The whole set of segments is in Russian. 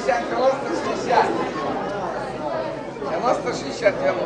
60, 90, 60, 90.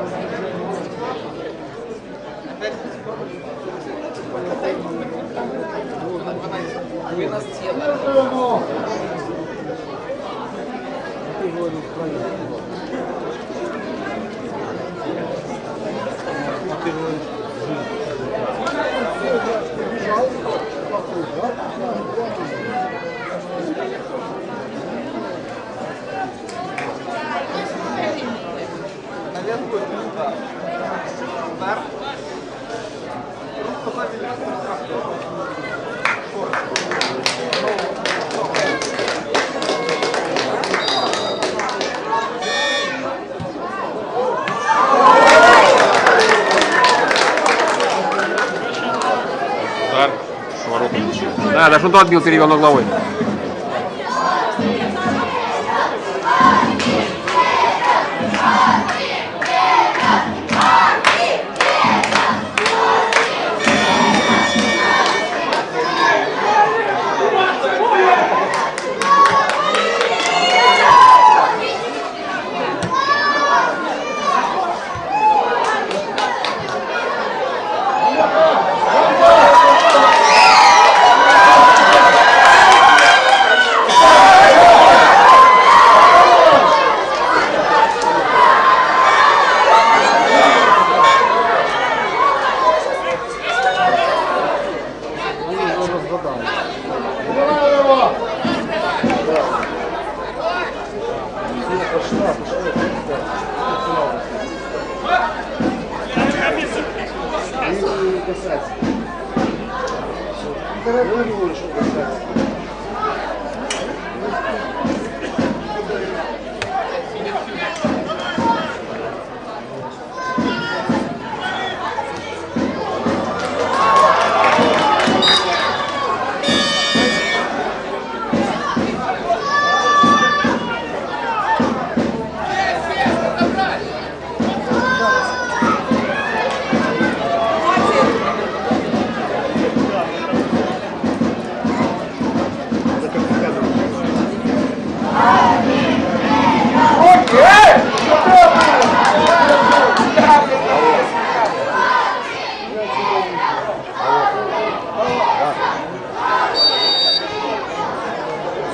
Да, даже он то отбил, перевел на головой.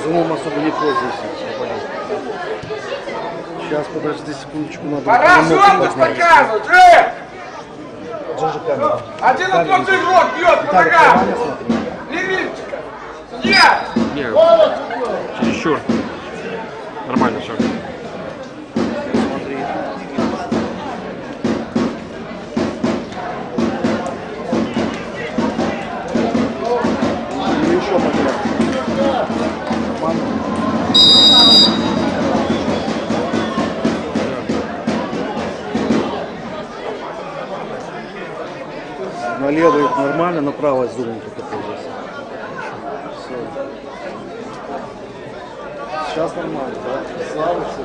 Зумом особо не пользуюсь. Сейчас, подожди секундочку, надо... Пора жёлтость показывать, Один и тот же игрок бьет по ногам! Лимитчика! Я! Нет, чересчур. Нормально все. Смотри. Или еще подряд. На левый нормально, на правый зум только пользуется. Все. Сейчас нормально, да? Слава все.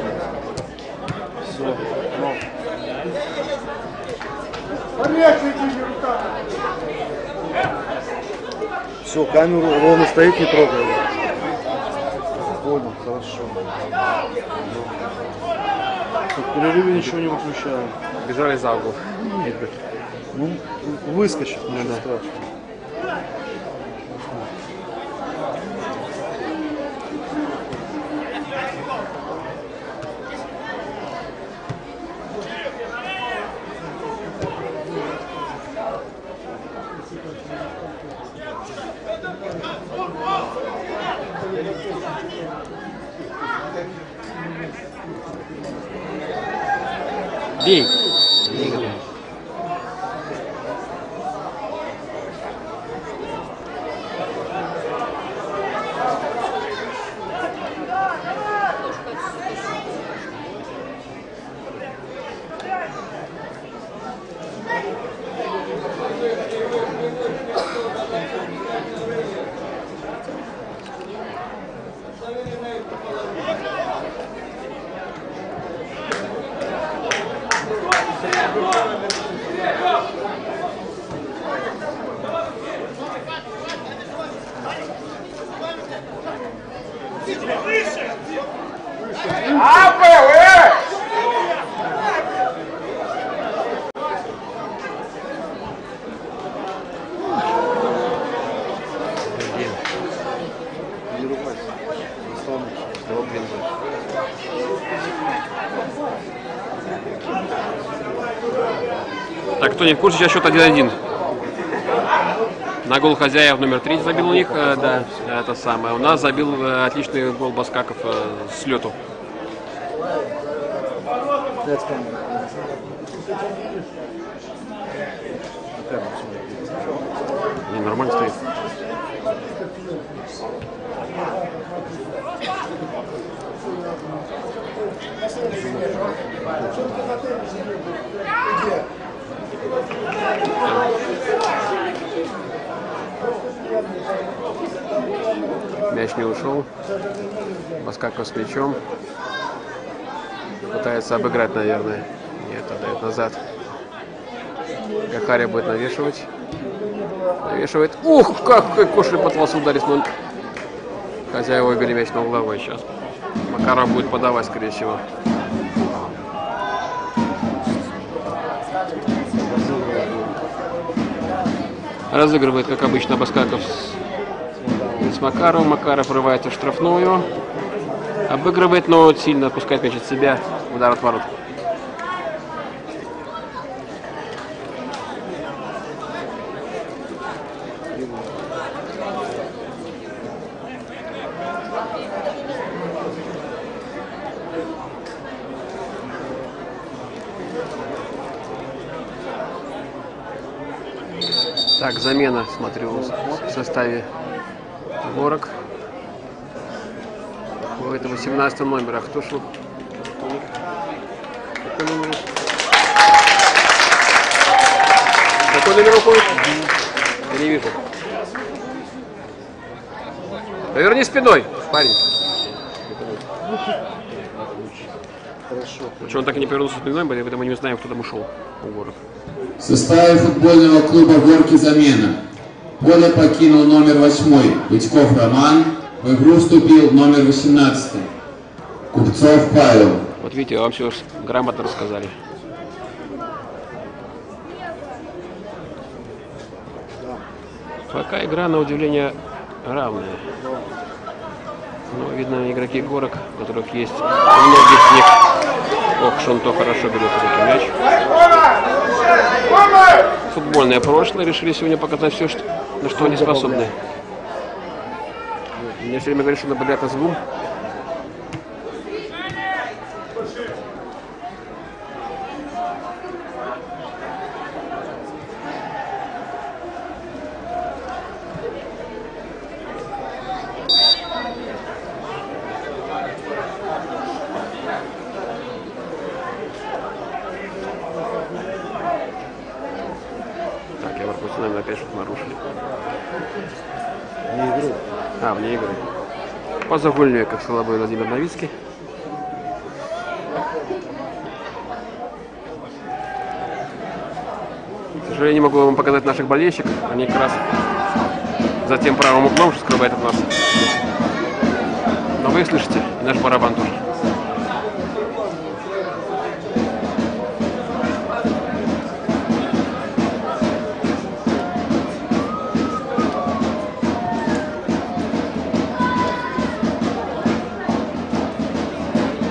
Все, камеру ровно стоит, не трогай. Понял, хорошо. В перерыве ничего не выключаем. Бежали за угол. Ну, выскочит, ничего страшного. Бей! Не ругайся. Так, кто не в курсе, сейчас счет 1-1. На гол хозяев номер 3 забил у них, да, это самое. У нас забил отличный гол Баскаков с лету. Не, нормально стоит. Мяч не ушел. Баскаков с мячом. Пытается обыграть, наверное. Нет, отдает назад. Гахаря будет навешивать. Навешивает. Ух, как Кошель пытался ударить, но хозяева выбили мяч на угловой сейчас. Макаров будет подавать, скорее всего. Разыгрывает, как обычно, Баскаков с Макаровым. Макаров врывается в штрафную. Обыгрывает, но сильно отпускает мяч от себя. Удар от ворот. Так, замена, смотрю, в составе Горок. Это 18 номер. А кто шел? Какой номер уходит? Я не вижу. Поверни спиной, парень. Хорошо. Почему он так и не повернулся спиной, поэтому мы не знаем, кто там ушел у Горок. В составе футбольного клуба «Горки» замена. Поле покинул номер 8 Витьков Роман. В игру вступил номер 18 Купцов Павел. Вот видите, вам все грамотно рассказали. Пока игра, на удивление, равная. Но видно, игроки Горок, у которых есть у многих из них. Ох, Шонто хорошо берет этот мяч. Футбольное прошлое. Решили сегодня показать все, на что они способны. Мне все время говорят, что надо на звук. Так, я пропустил, наверное, опять что-то нарушили. Не игру. А, вне игры. Позагульнее, как сказал бы Владимир Новицкий. К сожалению, не могу вам показать наших болельщиков. Они как раз за тем правым углом, что скрывает от нас. Но вы их слышите, и наш барабан тоже.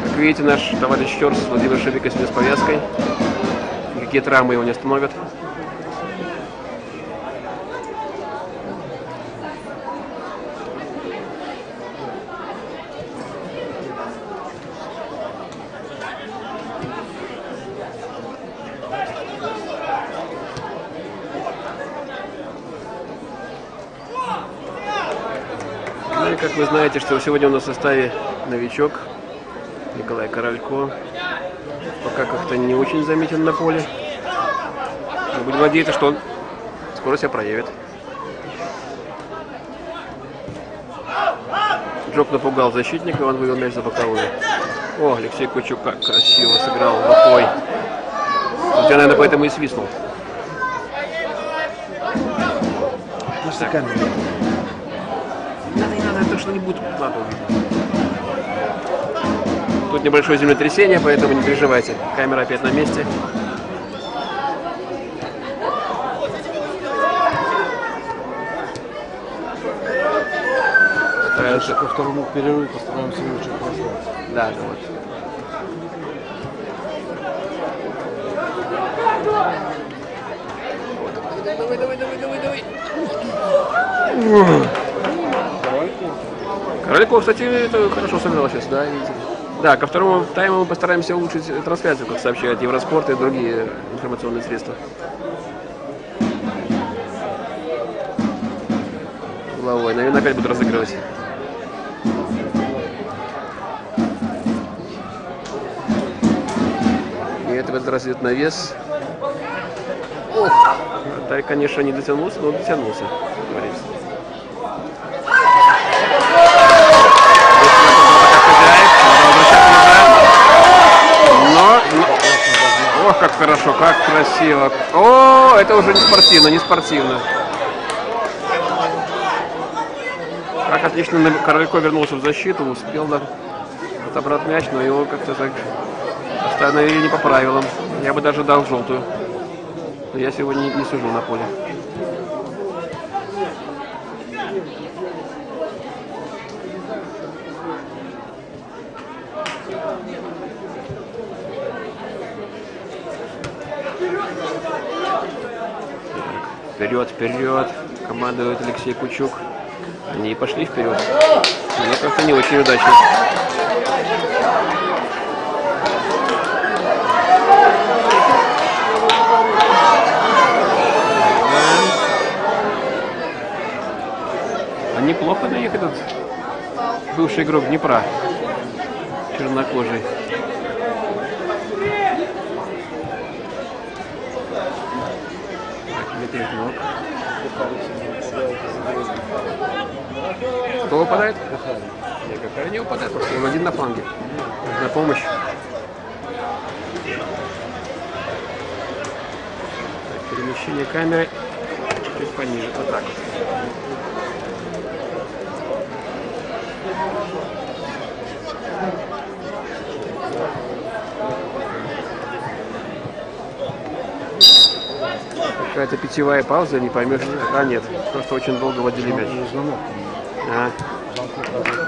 Как видите, наш товарищ Щерс Владимир Шибика сегодня с повязкой. Никакие травмы его не остановят. Ну и как вы знаете, что сегодня у нас в составе новичок Николай Королько. Пока как-то не очень заметен на поле. Но будем надеяться, что он скоро себя проявит. Джок напугал защитника, он вывел мяч за боковую. О, Алексей Кучук как красиво сыграл рукой. Вот я, наверное, поэтому и свистнул. Так. Не надо, слышно, не будет плату. Тут небольшое землетрясение, поэтому не переживайте. Камера опять на месте. Ко второму перерыву постараемся лучше поздать. Да, вот. Давай. Корольков, кстати, это хорошо сыграл сейчас, да, видите? Да, ко второму тайму мы постараемся улучшить трансляцию, как сообщают Евроспорт и другие информационные средства. Головой, наверное, опять будут разыгрывать. И это в этот раз идет навес. Ох, вратарь, конечно, не дотянулся, но дотянулся, как говорится. Ох, как хорошо, как красиво. О, это уже не спортивно, не спортивно. Как отлично Корольков вернулся в защиту, успел отобрать мяч, но его как-то так остановили не по правилам. Я бы даже дал желтую. Но я сегодня не сижу на поле. Вперед, вперед. Командует Алексей Кучук. Они и пошли вперед. Но как-то не очень удачно. А неплохо на них этот бывший игрок Днепра. Чернокожий. Кто выпадает? Нет, какая не выпадает, потому что он один на фланге. На помощь. Так, перемещение камеры чуть пониже. Вот так вот. Какая-то питьевая пауза, не поймешь. А нет, просто очень долго водили мяч. А,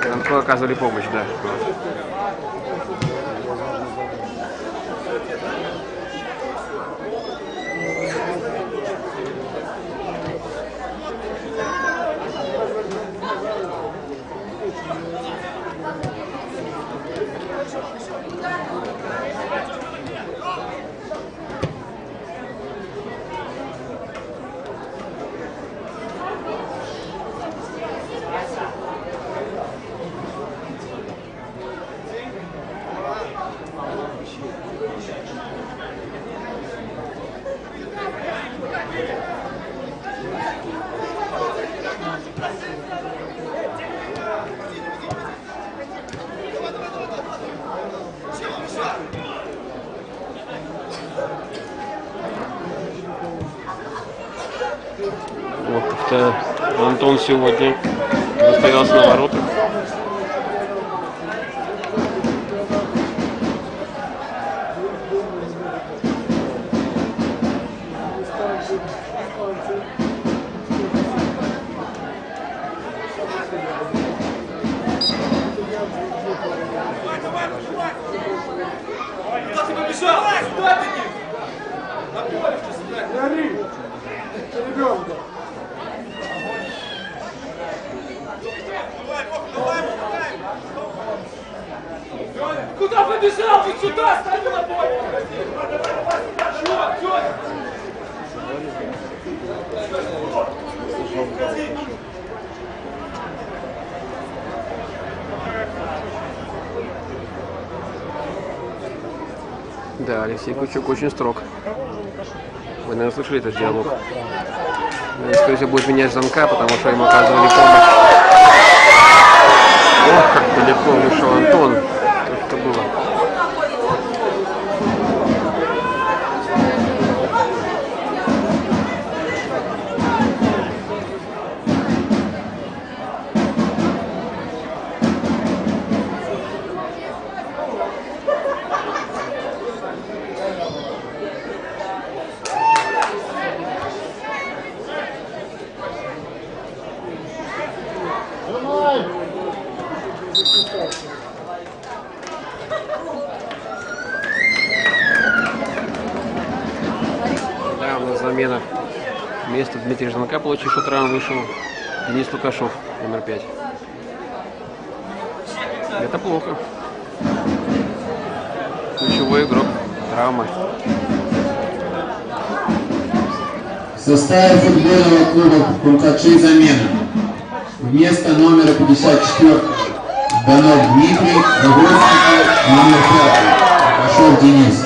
Жанку оказывали помощь, да. Вот как-то Антон сегодня застоялся на воротах. Куда побежал? Вот сюда, стань на поле! Чё? Да, Алексей Кучук очень строг. Вы, наверное, слышали этот диалог. Скорее всего, будет менять звонка, потому что ему оказывали помощь. Ох, как далеко вышел Антон. Что это было? Да, у нас замена. Вместо Дмитрия Жданка, получившего травму, вышел Денис Лукашов, номер 5. Это плохо. Ключевой игрок. Травма. В составе футбольного клуба Куркачи замена. Вместо номера 54 Банов Дмитрий, Рогозский, номер 5 Лукашов Денис.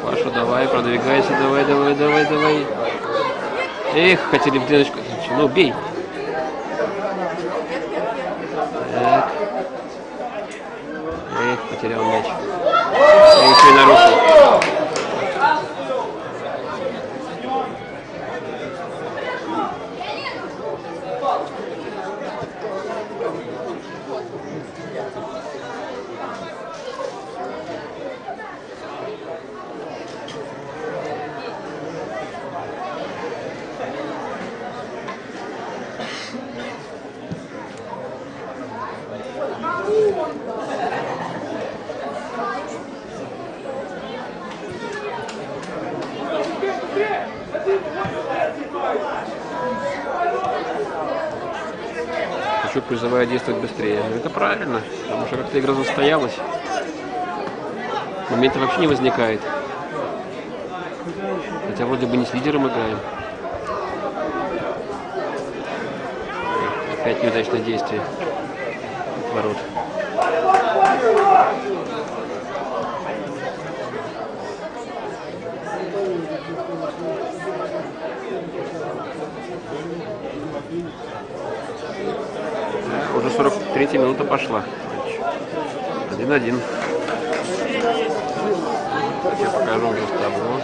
Паша, давай, продвигайся, давай. Эх, хотели в клеточку. Ну, бей. Так. Эх, потерял мяч. И еще и нарушил. Хочу призывая действовать быстрее. Но это правильно, потому что как-то игра застоялась. Момента вообще не возникает. Хотя вроде бы не с лидером играем. Опять неудачное действие от ворот. Уже 43-я минута пошла. 1-1. Я покажу уже табло.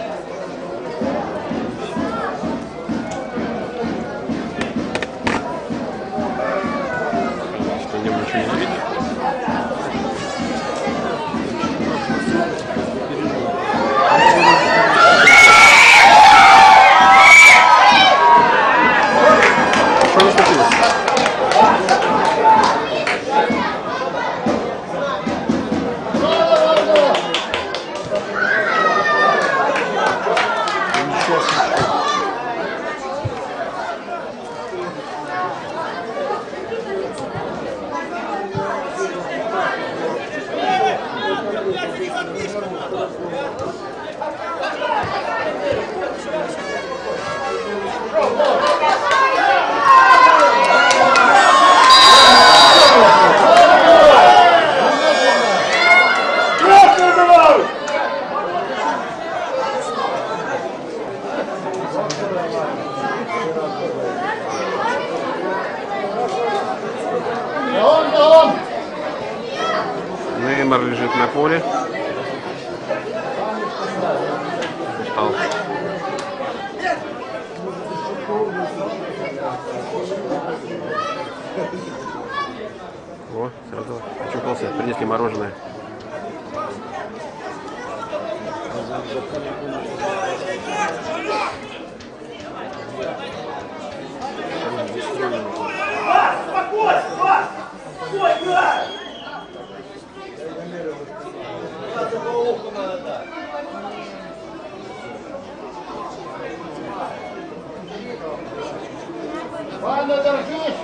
Что ничего не видно. Что случилось? Неймар лежит на поле. Устал. О, сразу очухался, принесли мороженое. Ладно, держись!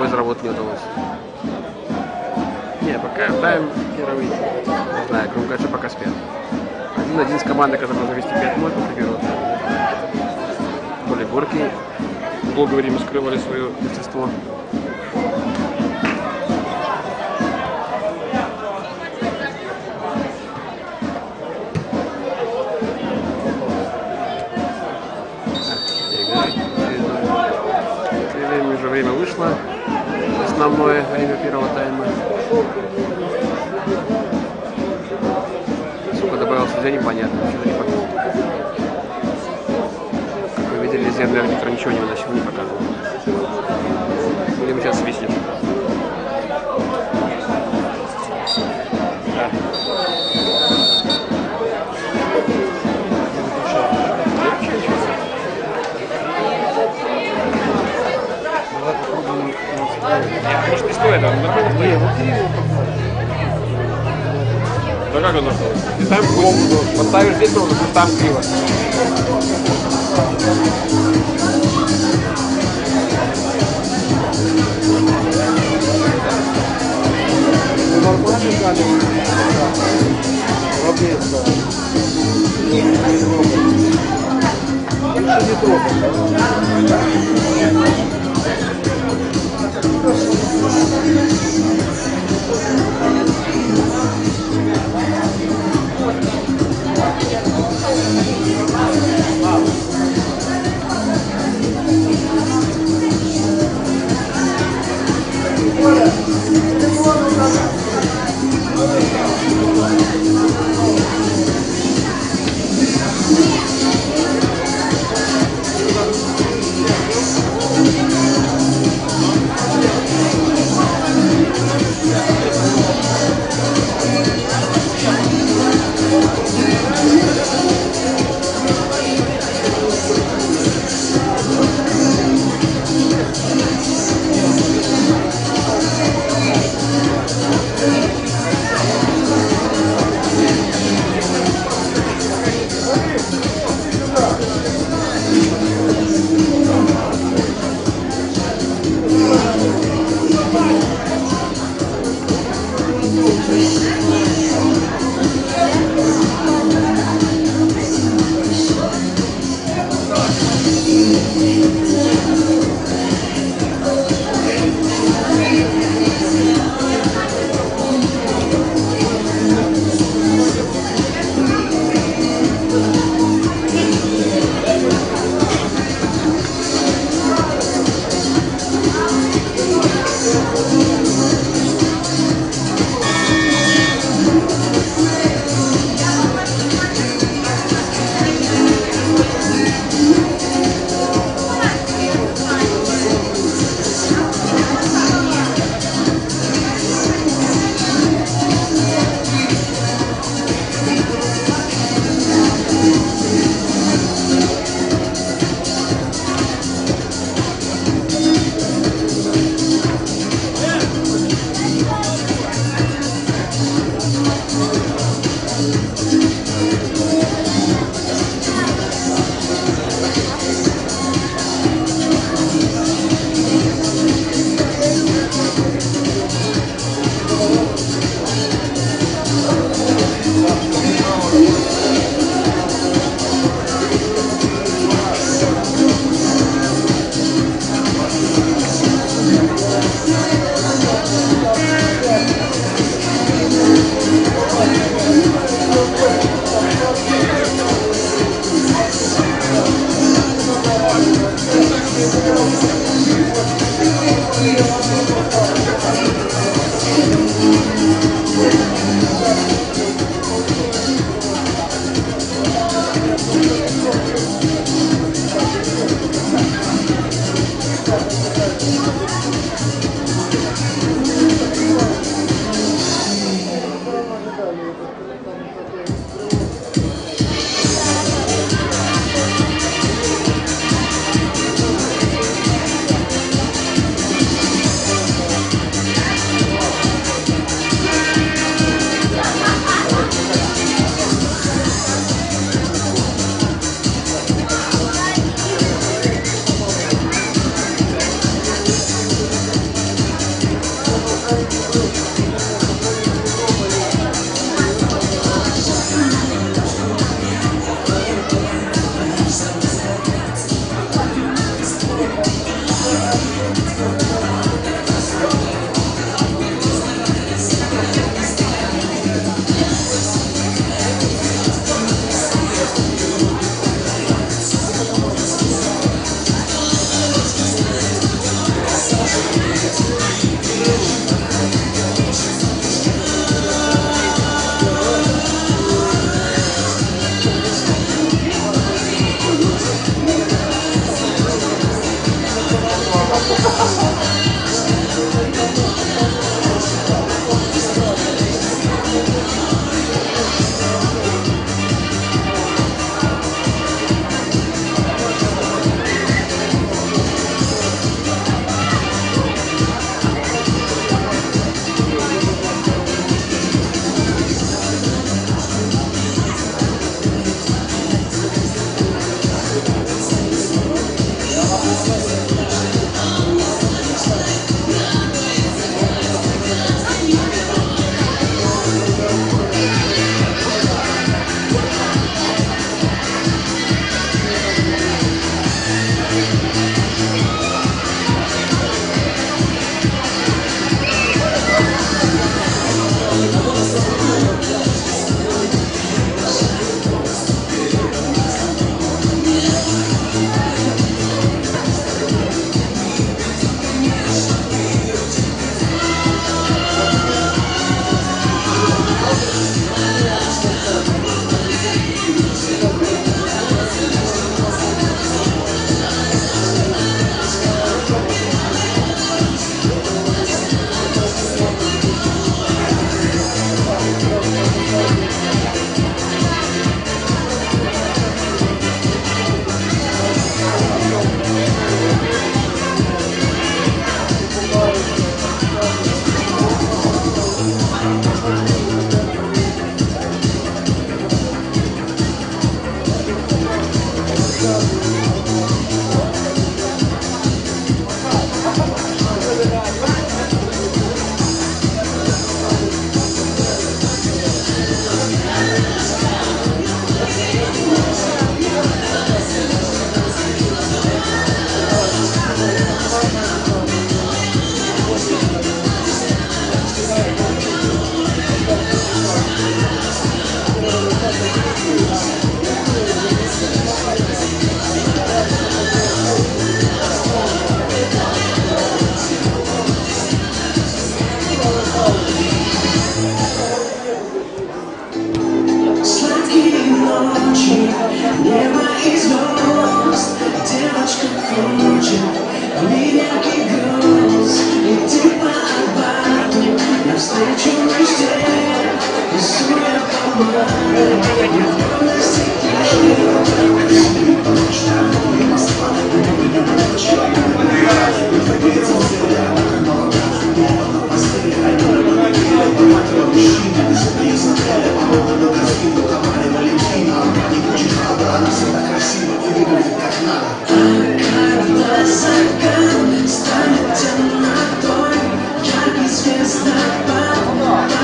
заработать не удалось. Не, пока тайм первый, не знаю, кроме кажется, пока спят. 1-1 с командой, которая может вести 5-0 после первого тайма. Более горки долгое время скрывали свое естество. Время вышло, основное время первого тайма. Сколько добавился, судья, непонятно. Как вы видели, резервный арбитр ничего не выносил, не показывал. Будем сейчас свистнем. Да. Нет, может не стоит, он нормально стоит. Да как он должен? Ты сам поставишь здесь ровно, ты там криво. Нормально дали. Ровнее стало. Больше не трогай.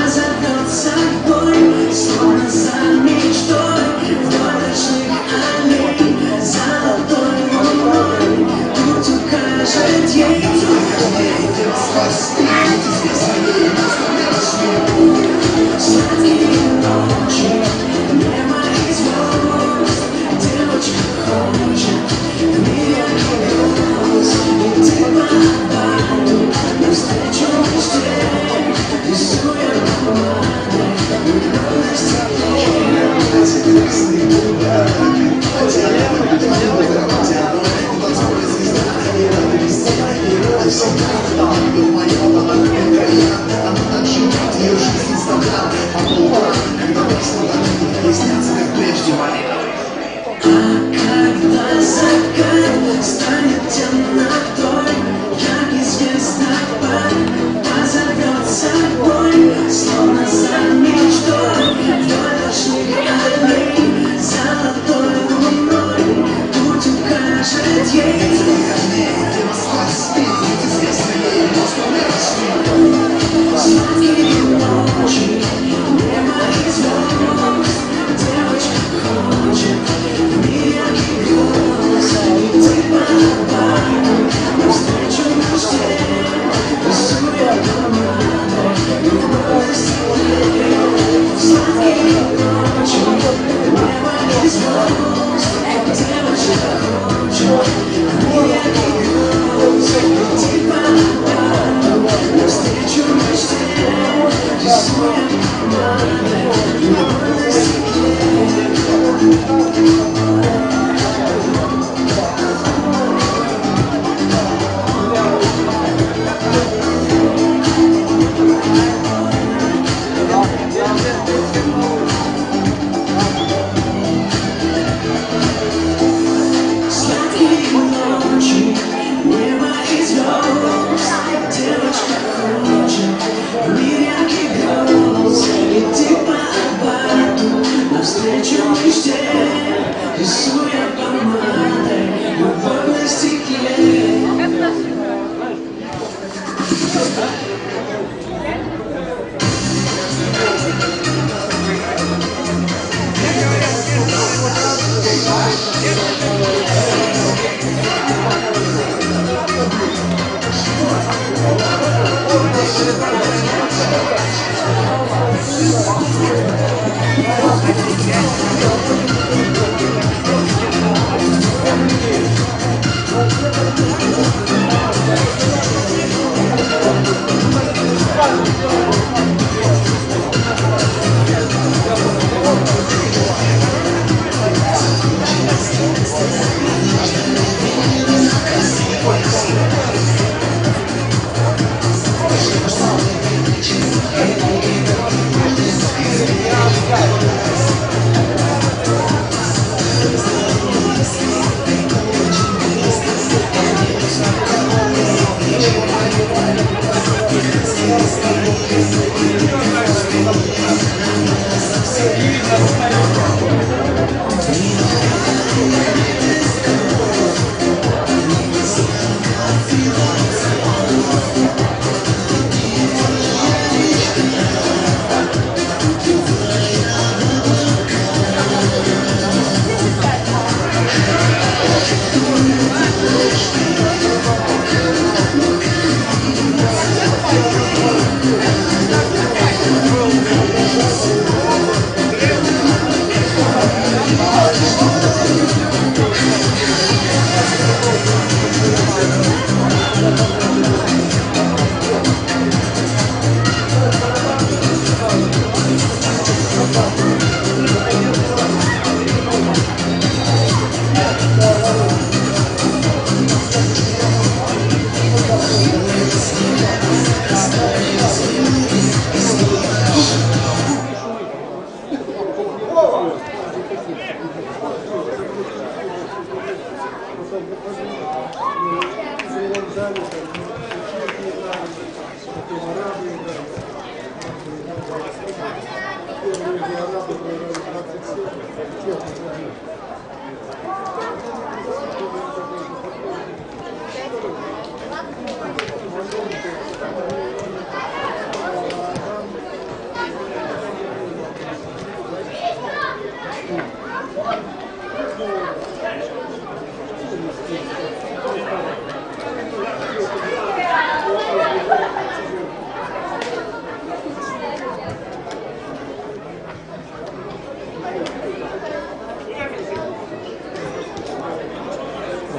Позовет с собой, словно за мечтой.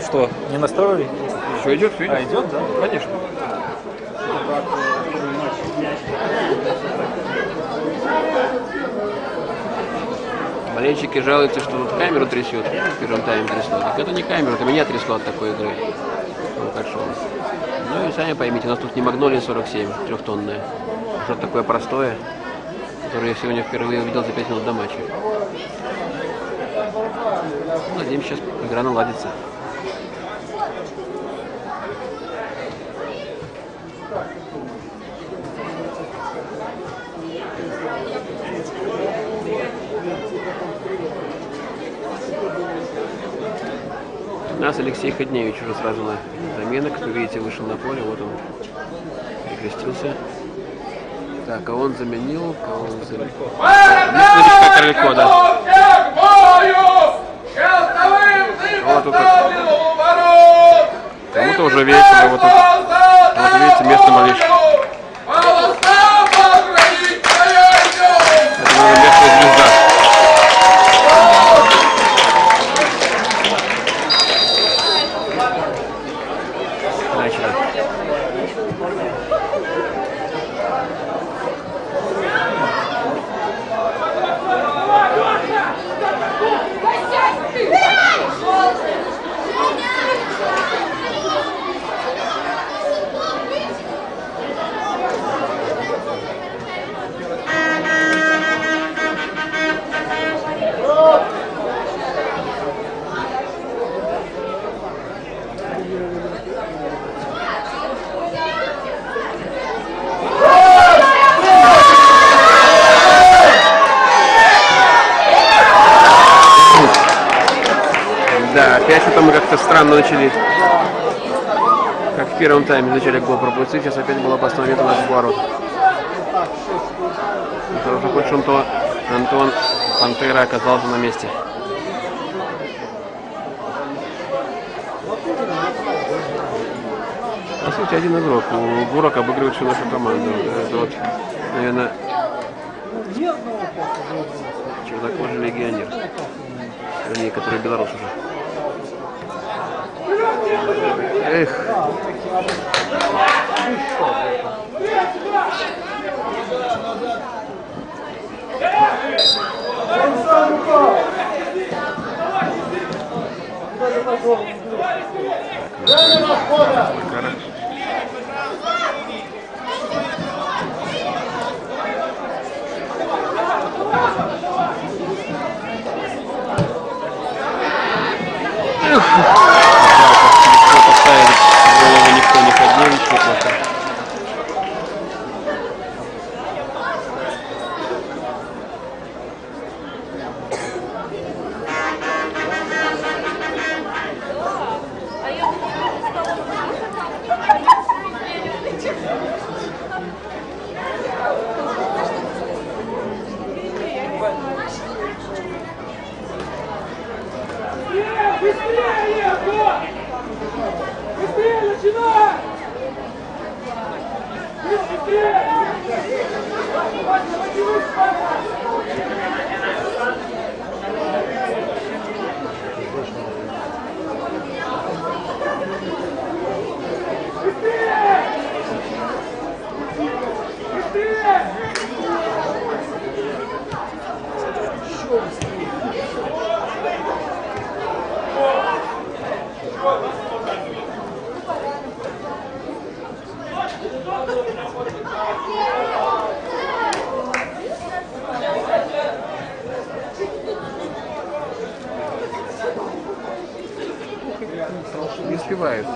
Что, не настроили? Все идет, все идет. А, идет, да? Конечно. Болельщики жалуются, что тут камеру трясет, в первом тайме трясло. Так это не камера, это меня трясло от такой игры. Он пошел. Ну и сами поймите, у нас тут не Магнолия 47, трехтонная. Что-то такое простое, которое я сегодня впервые увидел за 5 минут до матча. Надеемся, сейчас игра наладится. У нас Алексей Ходневич уже сразу на замена. Как вы видите, вышел на поле. Вот он перекрестился. Так, а он заменил, кого он заменил? Новичка Королькова, да. Вот тут кому-то уже весело. Вот тут, вот видите, место малыш. Это новая местная звезда. Да, опять это мы как-то странно начали. Как в первом тайме начали гол пропустить, сейчас опять была опасная вета наших ворот. Хорошо, хоть что Антон Пантера оказался на месте. По сути, один игрок. Бурак обыгрывает всю нашу команду. Это вот, наверное, такой же легионер. Вернее, который белорус уже. Эх. Поставили голову никто не поднял, ничего плохо. Быстрее начинай! Быстрее! Не успевают.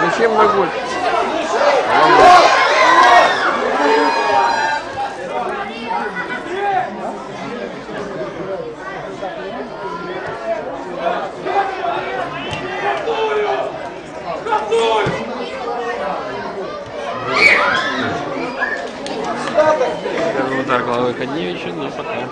Зачем на голь? Удар головой Кадневича, но пока.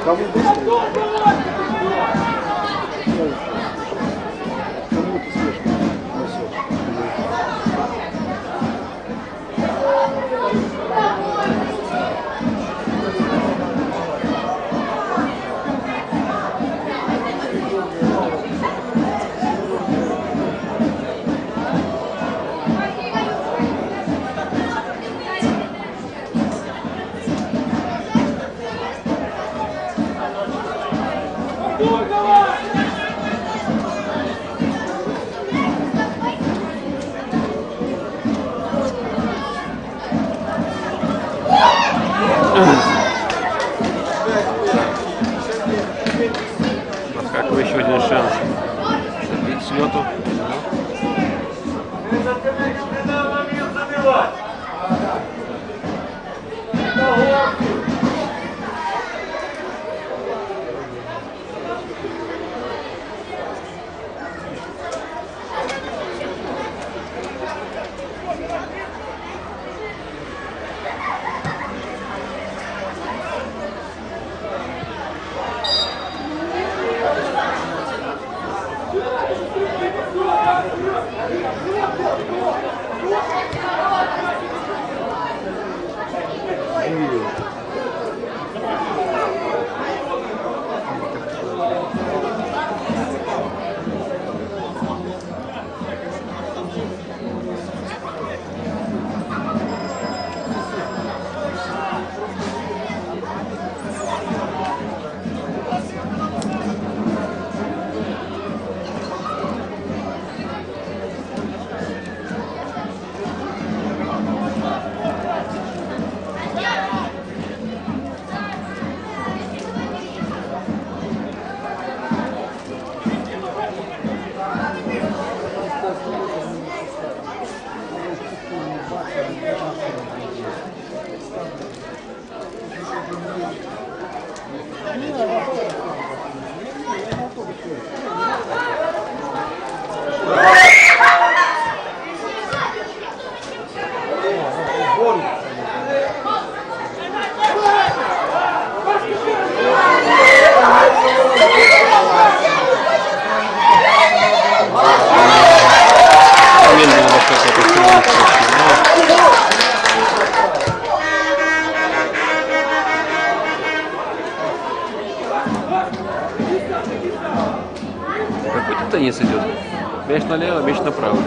Кому быстрее? Кому ты слишком несешь? Как еще один шанс забить с лету. Какой-то теннис идет. Мяч налево, мяч направо.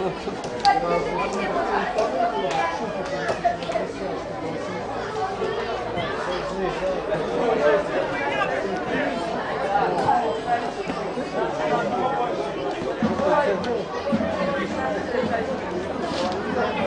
Ну,